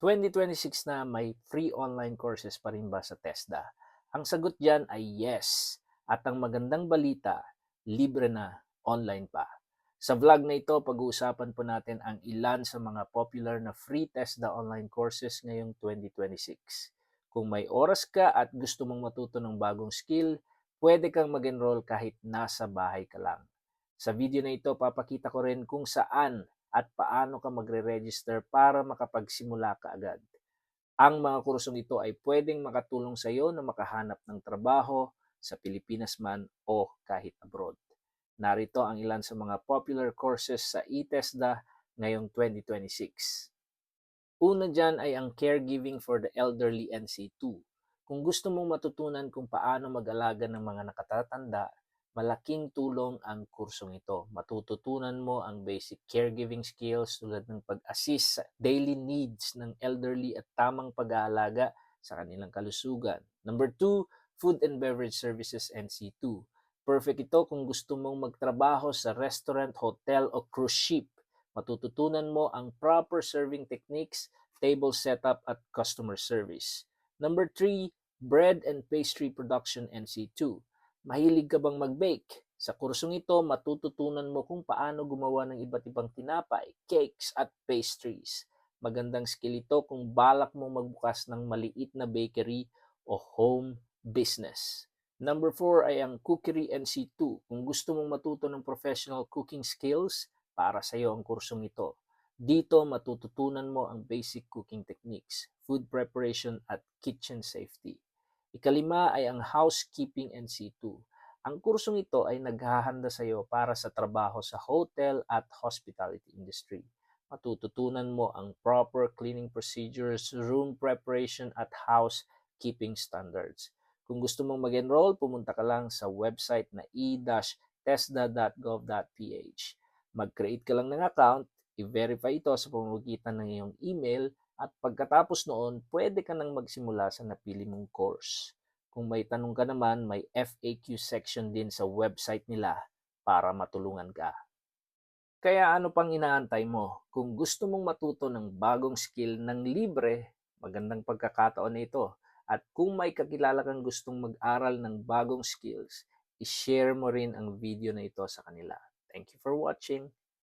2026 na, may free online courses pa rin ba sa TESDA? Ang sagot dyan ay yes. At ang magandang balita, libre na, online pa. Sa vlog na ito, pag-uusapan po natin ang ilan sa mga popular na free TESDA online courses ngayong 2026. Kung may oras ka at gusto mong matuto ng bagong skill, pwede kang mag-enroll kahit nasa bahay ka lang. Sa video na ito, papakita ko rin kung saan at paano ka magre-register para makapagsimula ka agad. Ang mga kursong ito ay pwedeng makatulong sa iyo na makahanap ng trabaho sa Pilipinas man o kahit abroad. Narito ang ilan sa mga popular courses sa eTESDA ngayong 2026. Una dyan ay ang Caregiving for the Elderly NC2. Kung gusto mong matutunan kung paano mag-alaga ng mga nakatatanda, malaking tulong ang kursong ito. Matututunan mo ang basic caregiving skills tulad ng pag-assist sa daily needs ng elderly at tamang pag-aalaga sa kanilang kalusugan. Number 2, Food and Beverage Services NC2. Perfect ito kung gusto mong magtrabaho sa restaurant, hotel o cruise ship. Matututunan mo ang proper serving techniques, table setup at customer service. Number 3, Bread and Pastry Production NC2. Mahilig ka bang mag-bake? Sa kursong ito, matututunan mo kung paano gumawa ng iba't ibang tinapay, cakes at pastries. Magandang skill ito kung balak mong magbukas ng maliit na bakery o home business. Number 4 ay ang Cookery NC2. Kung gusto mong matuto ng professional cooking skills, para sa iyo ang kursong ito. Dito matututunan mo ang basic cooking techniques, food preparation at kitchen safety. Ikalima ay ang Housekeeping NC2. Ang kursong ito ay naghahanda sa iyo para sa trabaho sa hotel at hospitality industry. Matututunan mo ang proper cleaning procedures, room preparation at housekeeping standards. Kung gusto mong mag-enroll, pumunta ka lang sa website na e-tesda.gov.ph. Mag-create ka lang ng account, i-verify ito sa pamamagitan ng iyong email, at pagkatapos noon, pwede ka nang magsimula sa napili mong course. Kung may tanong ka naman, may FAQ section din sa website nila para matulungan ka. Kaya ano pang inaantay mo? Kung gusto mong matuto ng bagong skill ng libre, magandang pagkakataon na ito. At kung may kakilala kang gustong mag-aral ng bagong skills, i-share mo rin ang video na ito sa kanila. Thank you for watching.